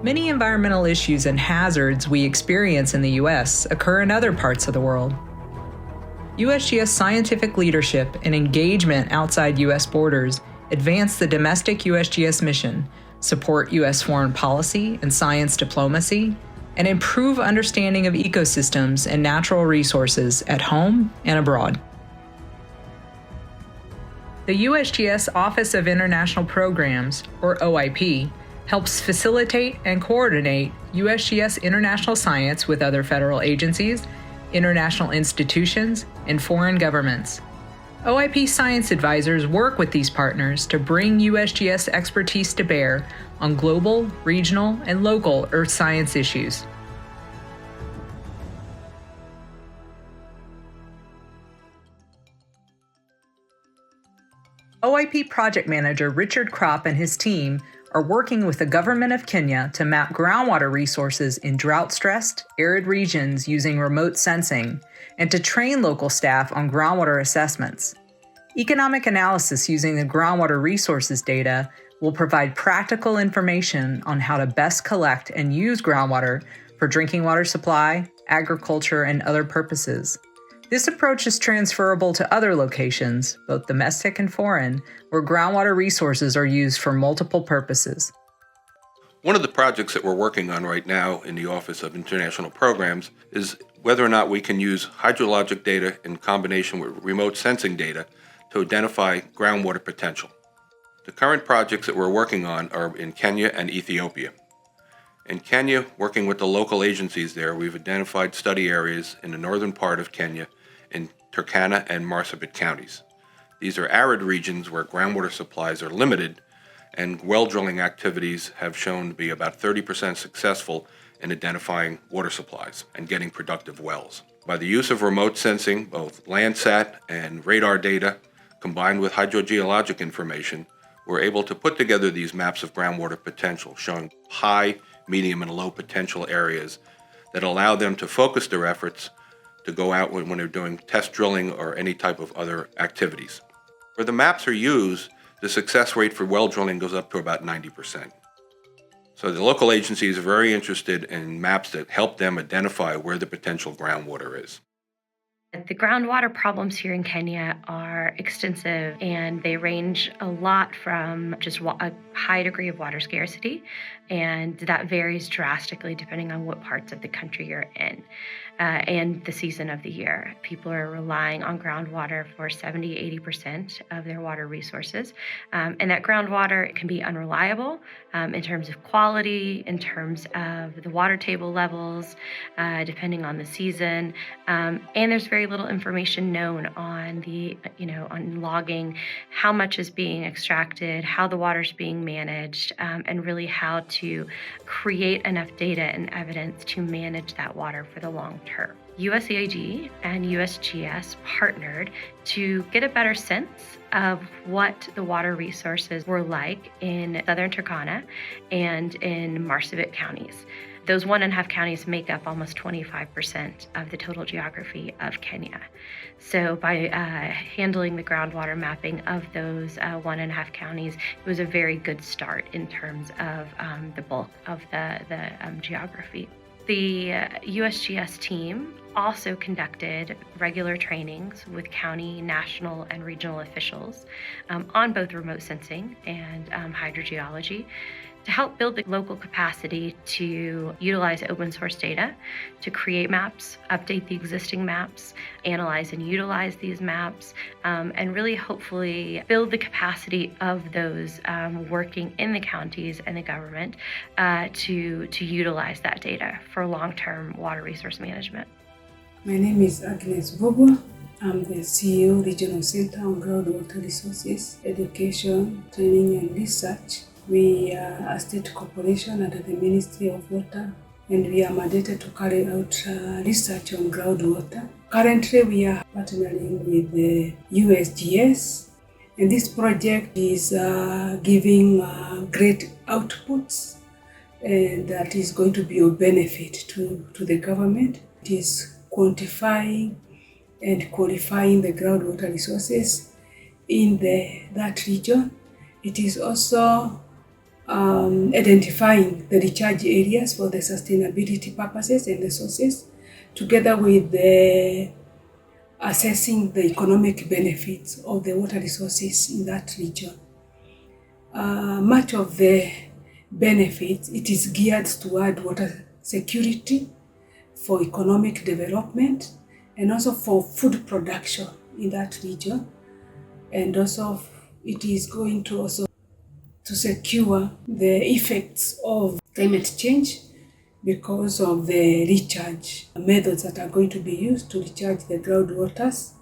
Many environmental issues and hazards we experience in the U.S. occur in other parts of the world. USGS scientific leadership and engagement outside U.S. borders advance the domestic USGS mission, support U.S. foreign policy and science diplomacy, and improve understanding of ecosystems and natural resources at home and abroad. The USGS Office of International Programs, or OIP, helps facilitate and coordinate USGS international science with other federal agencies, international institutions, and foreign governments. OIP science advisors work with these partners to bring USGS expertise to bear on global, regional, and local earth science issues. OIP project manager Richard Kropp and his team are working with the government of Kenya to map groundwater resources in drought-stressed, arid regions using remote sensing, and to train local staff on groundwater assessments. Economic analysis using the groundwater resources data will provide practical information on how to best collect and use groundwater for drinking water supply, agriculture, and other purposes. This approach is transferable to other locations, both domestic and foreign, where groundwater resources are used for multiple purposes. One of the projects that we're working on right now in the Office of International Programs is whether or not we can use hydrologic data in combination with remote sensing data to identify groundwater potential. The current projects that we're working on are in Kenya and Ethiopia. In Kenya, working with the local agencies there, we've identified study areas in the northern part of Kenya in Turkana and Marsabit counties. These are arid regions where groundwater supplies are limited, and well drilling activities have shown to be about 30% successful in identifying water supplies and getting productive wells. By the use of remote sensing, both Landsat and radar data, combined with hydrogeologic information, we're able to put together these maps of groundwater potential, showing high, medium, and low potential areas that allow them to focus their efforts to go out when they're doing test drilling or any type of other activities. Where the maps are used, the success rate for well drilling goes up to about 90%. So the local agencies are very interested in maps that help them identify where the potential groundwater is. The groundwater problems here in Kenya are extensive, and they range a lot from just a high degree of water scarcity, and that varies drastically depending on what parts of the country you're in and the season of the year. People are relying on groundwater for 70-80% of their water resources, and that groundwater can be unreliable in terms of quality, in terms of the water table levels, depending on the season, and there's very little information known on on logging how much is being extracted, how the water's being managed, and really how to create enough data and evidence to manage that water for the long term. USAID and USGS partnered to get a better sense of what the water resources were like in southern Turkana and in Marsabit counties. Those 1.5 counties make up almost 25% of the total geography of Kenya. So by handling the groundwater mapping of those 1.5 counties, it was a very good start in terms of the bulk of the geography. The USGS team also conducted regular trainings with county, national, and regional officials on both remote sensing and hydrogeology to help build the local capacity to utilize open source data, to create maps, update the existing maps, analyze and utilize these maps, and really hopefully build the capacity of those working in the counties and the government to utilize that data for long-term water resource management. My name is Agnes Bobo. I'm the CEO, Regional Center on Groundwater Resources, Education, Training and Research. We are a state corporation under the Ministry of Water, and we are mandated to carry out research on groundwater. Currently, we are partnering with the USGS, and this project is giving great outputs, and that is going to be of benefit to the government. It is quantifying and qualifying the groundwater resources in that region. It is also identifying the recharge areas for the sustainability purposes and resources, together with assessing the economic benefits of the water resources in that region. Much of the benefits, it is geared toward water security, for economic development, and also for food production in that region. And also it is going to also to secure the effects of climate change because of the recharge methods that are going to be used to recharge the groundwaters.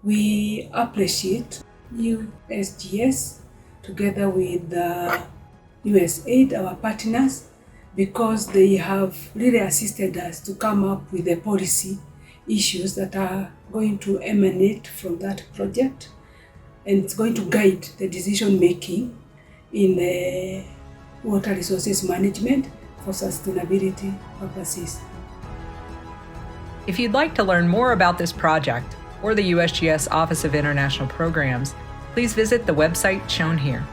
We appreciate USGS together with USAID, our partners, because they have really assisted us to come up with the policy issues that are going to emanate from that project, and it's going to guide the decision making in water resources management for sustainability purposes. If you'd like to learn more about this project or the USGS Office of International Programs, please visit the website shown here.